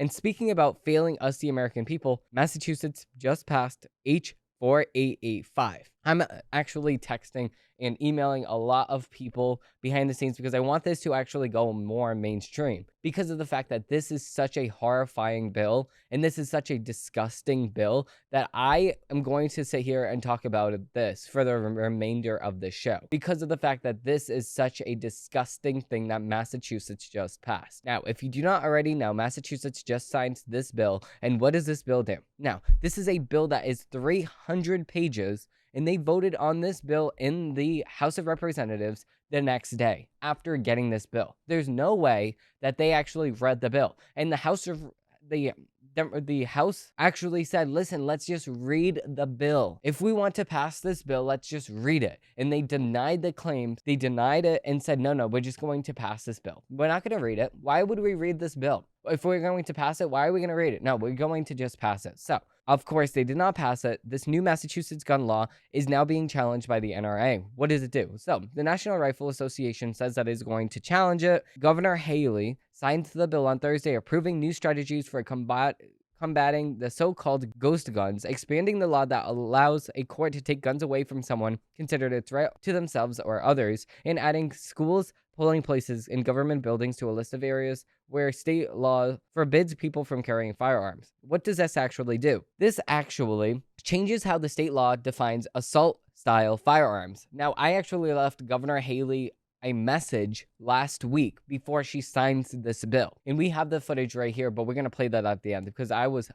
And speaking about failing us, the American people, Massachusetts just passed H4885. I'm actually texting and emailing a lot of people behind the scenes because I want this to actually go more mainstream because of the fact that this is such a horrifying bill and this is such a disgusting bill that I am going to sit here and talk about this for the remainder of the show because of the fact that this is such a disgusting thing that Massachusetts just passed. Now, if you do not already know, Massachusetts just signed this bill, and what does this bill do? Now, this is a bill that is 300 pages, and they voted on this bill in the House of Representatives the next day after getting this bill. There's no way that they actually read the bill. And the House actually said, listen, let's just read the bill. If we want to pass this bill, let's just read it. And they denied the claims. They denied it and said, no, we're just going to pass this bill. We're not going to read it. Why would we read this bill? If we're going to pass it, why are we going to read it? No, we're going to just pass it. So, of course, they did not pass it. This new Massachusetts gun law is now being challenged by the NRA. What does it do? So, the National Rifle Association says that it's going to challenge it. Governor Haley signed the bill on Thursday, approving new strategies for combating the so-called ghost guns, expanding the law that allows a court to take guns away from someone considered a threat to themselves or others, and adding schools, polling places, and government buildings to a list of areas where state law forbids people from carrying firearms. What does this actually do? This actually changes how the state law defines assault-style firearms. Now, I actually left Governor Haley a message last week before she signs this bill. And we have the footage right here, but we're going to play that at the end because I was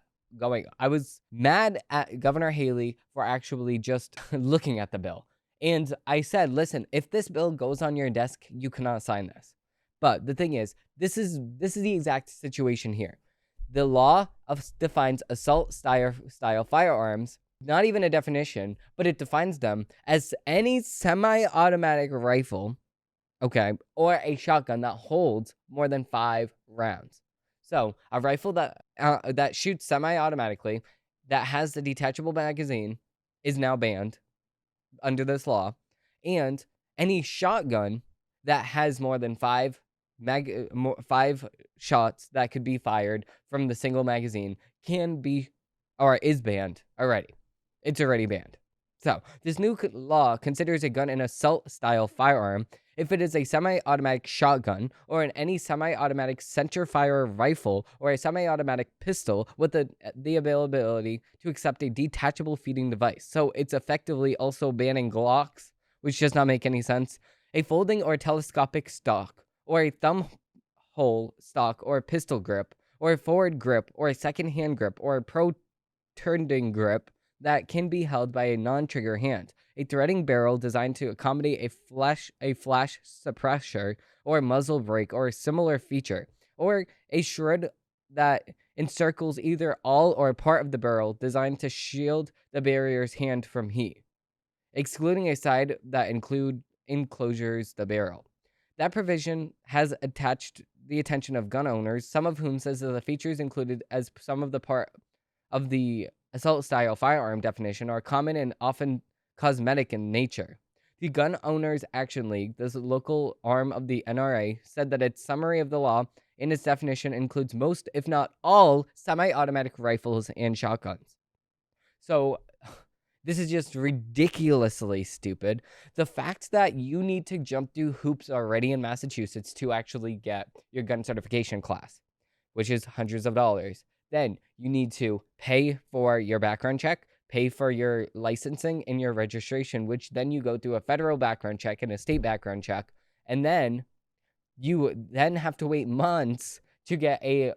mad at Governor Haley for actually just looking at the bill. And I said, listen, if this bill goes on your desk, you cannot sign this. But the thing is, this is the exact situation here. The law defines assault style firearms, not even a definition, but it defines them as any semi-automatic rifle, okay, or a shotgun that holds more than 5 rounds. So a rifle that shoots semi-automatically, that has the detachable magazine, is now banned under this law, and any shotgun that has more than 5 shots that could be fired from the single magazine can be or is banned already. It's already banned. So this new law considers a gun an assault-style firearm if it is a semi-automatic shotgun or any semi-automatic center-fire rifle or a semi-automatic pistol with the availability to accept a detachable feeding device. So it's effectively also banning Glocks, which does not make any sense, a folding or telescopic stock, or a thumb hole stock or a pistol grip, or a forward grip, or a second hand grip, or a protruding grip that can be held by a non-trigger hand, a threading barrel designed to accommodate a flash suppressor or a muzzle brake or a similar feature, or a shroud that encircles either all or part of the barrel designed to shield the barrier's hand from heat, excluding a side that enclosures the barrel. That provision has attached the attention of gun owners, some of whom says that the features included as some of the part of the assault-style firearm definition are common and often cosmetic in nature. The Gun Owners Action League, this local arm of the NRA, said that its summary of the law in its definition includes most, if not all, semi-automatic rifles and shotguns. So, this is just ridiculously stupid. The fact that you need to jump through hoops already in Massachusetts to actually get your gun certification class, which is hundreds of dollars. Then you need to pay for your background check, pay for your licensing and your registration, which then you go through a federal background check and a state background check. And then you then have to wait months to get a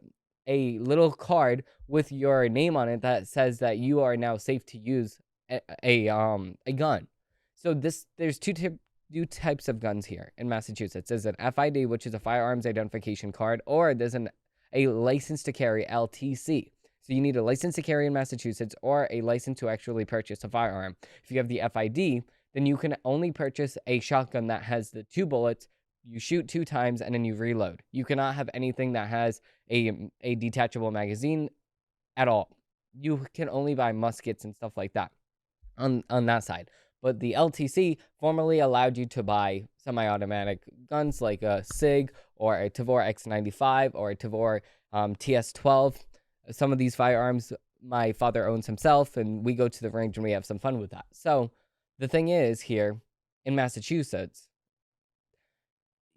little card with your name on it that says that you are now safe to use a gun. So there's two types of guns here in Massachusetts. There's an FID, which is a firearms identification card, or there's a license to carry, LTC. So you need a license to carry in Massachusetts or a license to actually purchase a firearm. If you have the FID, then you can only purchase a shotgun that has the 2 bullets. You shoot 2 times and then you reload. You cannot have anything that has a detachable magazine at all. You can only buy muskets and stuff like that on that side. But the LTC formerly allowed you to buy semi-automatic guns like a SIG or a Tavor X95 or a Tavor TS-12. Some of these firearms my father owns himself, and we go to the range and we have some fun with that. So the thing is, here in Massachusetts,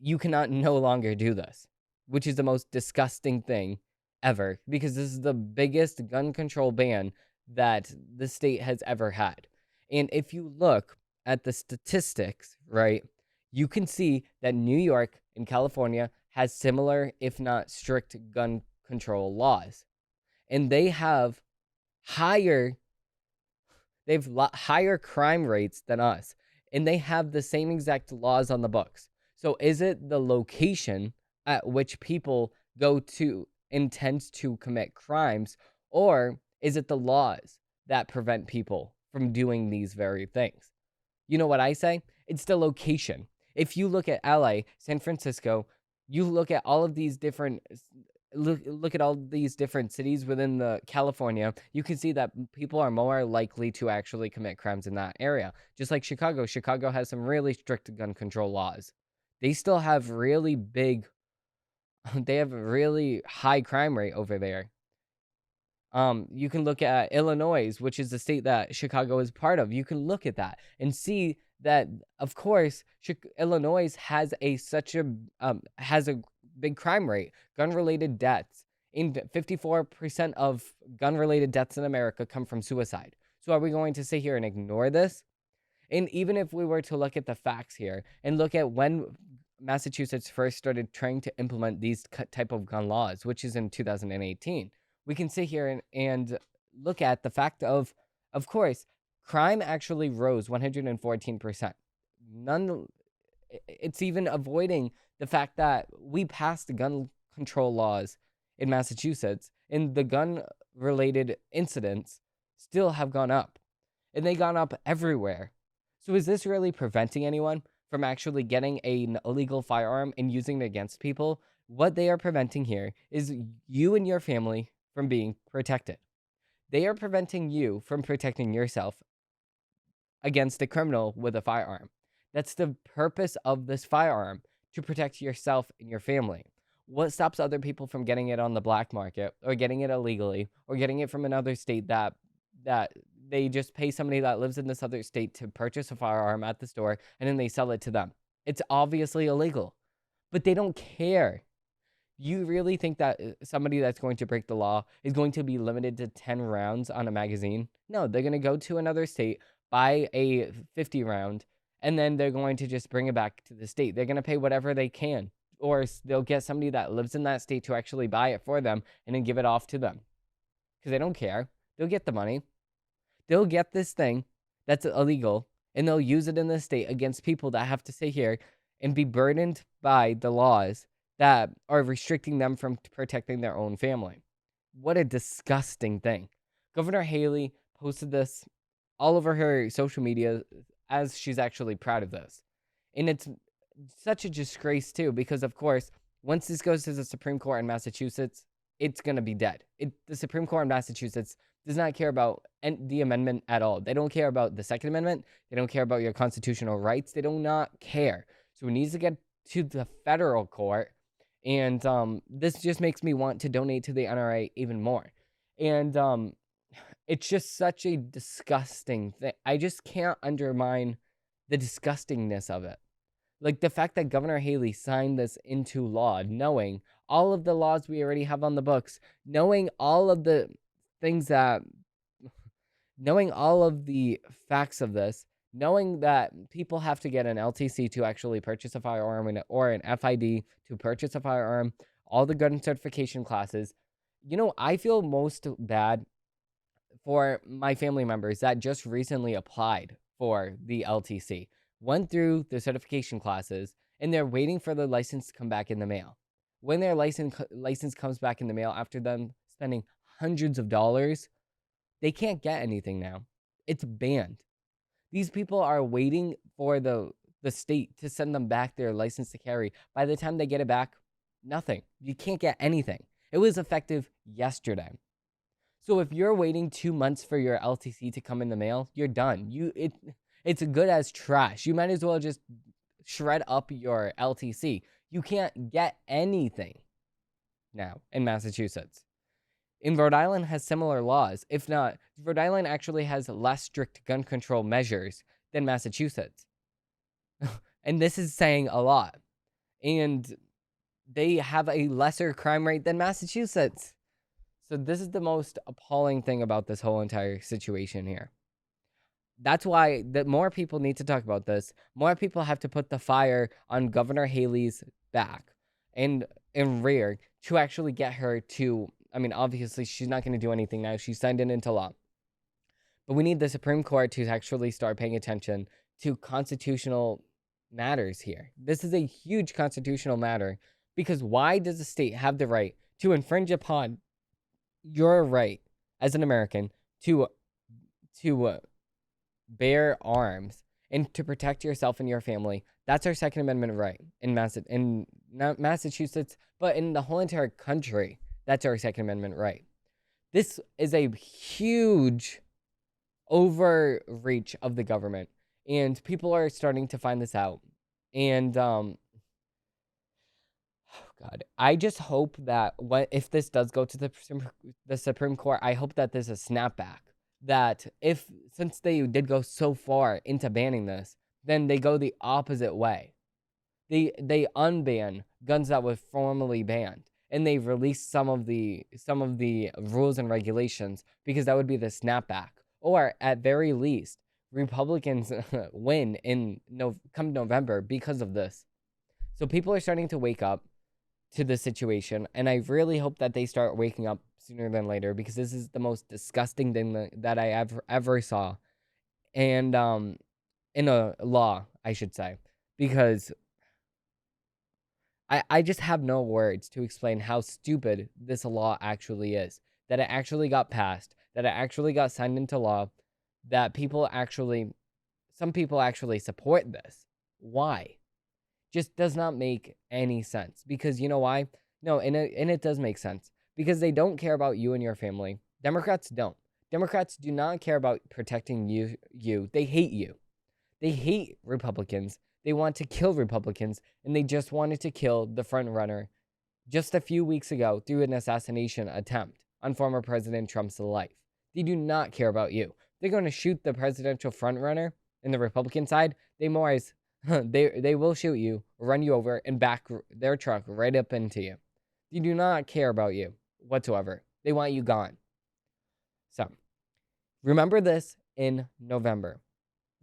you cannot no longer do this, which is the most disgusting thing ever, because this is the biggest gun control ban that the state has ever had. And if you look at the statistics, right, you can see that New York and California has similar, if not strict, gun control laws. And they have higher higher crime rates than us, and they have the same exact laws on the books. So is it the location at which people go to intend to commit crimes, or is it the laws that prevent people from doing these very things? You know what I say? It's the location. If you look at LA, San Francisco, you look at all of these different look at all these different cities within the California, you can see that people are more likely to actually commit crimes in that area. Just like Chicago. Chicago has some really strict gun control laws. They still have really big they have a really high crime rate over there. You can look at Illinois, which is the state that Chicago is part of. You can look at that and see that, of course, Illinois has a big crime rate, gun-related deaths. In 54% of gun-related deaths in America come from suicide. So are we going to sit here and ignore this? And even if we were to look at the facts here and look at when Massachusetts first started trying to implement these type of gun laws, which is in 2018, we can sit here and look at the fact of course, crime actually rose 114%. It's even avoiding the fact that we passed gun control laws in Massachusetts, and the gun related incidents still have gone up, and they gone up everywhere. So is this really preventing anyone from actually getting an illegal firearm and using it against people? What they are preventing here is you and your family from being protected. They are preventing you from protecting yourself against a criminal with a firearm. That's the purpose of this firearm, to protect yourself and your family. What stops other people from getting it on the black market, or getting it illegally, or getting it from another state that they just pay somebody that lives in this other state to purchase a firearm at the store, and then they sell it to them? It's obviously illegal, but they don't care. You really think that somebody that's going to break the law is going to be limited to 10 rounds on a magazine? No, they're going to go to another state, buy a 50 round, and then they're going to just bring it back to the state. They're going to pay whatever they can, or they'll get somebody that lives in that state to actually buy it for them and then give it off to them, because they don't care. They'll get the money. They'll get this thing that's illegal, and they'll use it in the state against people that have to sit here and be burdened by the laws that are restricting them from protecting their own family. What a disgusting thing. Governor Haley posted this all over her social media, as she's actually proud of this. And it's such a disgrace, too, because, of course, once this goes to the Supreme Court in Massachusetts, it's going to be dead. The Supreme Court in Massachusetts does not care about the amendment at all. They don't care about the Second Amendment. They don't care about your constitutional rights. They do not care. So it needs to get to the federal court. And this just makes me want to donate to the NRA even more. And it's just such a disgusting thing. I just can't undermine the disgustingness of it. Like the fact that Governor Haley signed this into law, knowing all of the laws we already have on the books, knowing all of the things that, knowing all of the facts of this, knowing that people have to get an LTC to actually purchase a firearm, or an FID to purchase a firearm, all the gun certification classes. You know, I feel most bad for my family members that just recently applied for the LTC, went through the certification classes, and they're waiting for the license to come back in the mail. When their license comes back in the mail after them spending hundreds of dollars, they can't get anything now. It's banned. These people are waiting for the state to send them back their license to carry. By the time they get it back, nothing. You can't get anything. It was effective yesterday. So if you're waiting 2 months for your LTC to come in the mail, you're done. It's good as trash. You might as well just shred up your LTC. You can't get anything. now in Massachusetts. And Rhode Island has similar laws. If not, Rhode Island actually has less strict gun control measures than Massachusetts. And this is saying a lot. And they have a lesser crime rate than Massachusetts. So this is the most appalling thing about this whole entire situation here. That's why that more people need to talk about this. More people have to put the fire on Governor Haley's back and in rear to actually get her to. I mean, obviously, she's not going to do anything now. She signed it into law. But we need the Supreme Court to actually start paying attention to constitutional matters here. This is a huge constitutional matter because why does the state have the right to infringe upon your right as an American to bear arms and to protect yourself and your family? That's our Second Amendment right in not Massachusetts, but in the whole entire country. That's our Second Amendment right. This is a huge overreach of the government, and people are starting to find this out. And oh God, I just hope that if this does go to the Supreme Court, I hope that there's a snapback. That since they did go so far into banning this, then they go the opposite way. They unban guns that were formerly banned, and they release some of the rules and regulations because that would be the snapback. Or at very least, Republicans win come November because of this. So people are starting to wake up to the situation, and I really hope that they start waking up sooner than later because this is the most disgusting thing that I ever saw, and in a law, I should say, because I just have no words to explain how stupid this law actually is. That it actually got passed, that it actually got signed into law, that some people actually support this. Why? Just does not make any sense. Because you know why? No, and it does make sense. Because they don't care about you and your family. Democrats don't. Democrats do not care about protecting you. They hate you. They hate Republicans. They want to kill Republicans, and they just wanted to kill the front runner just a few weeks ago through an assassination attempt on former President Trump's life. They do not care about you. They're going to shoot the presidential front runner in the Republican side. They will shoot you, run you over, and back their truck right up into you. They do not care about you whatsoever. They want you gone. So, remember this in November.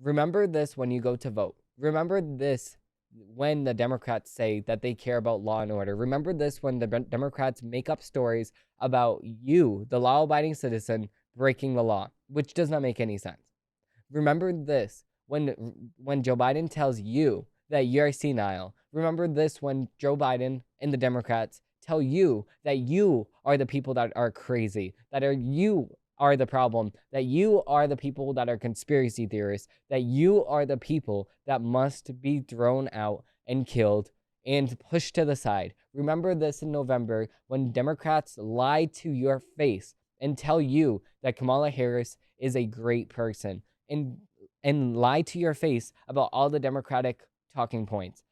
Remember this when you go to vote. Remember this when the Democrats say that they care about law and order. Remember this when the Democrats make up stories about you, the law-abiding citizen, breaking the law, which does not make any sense. Remember this when Joe Biden tells you that you're senile. Remember this when Joe Biden and the Democrats tell you that you are the people that are crazy, you are the problem, that you are the people that are conspiracy theorists, that you are the people that must be thrown out and killed and pushed to the side. Remember this in November when Democrats lie to your face and tell you that Kamala Harris is a great person and lie to your face about all the Democratic talking points.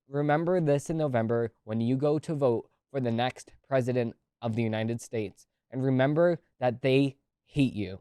Remember this in November when you go to vote for the next president of the United States. And remember that they hate you.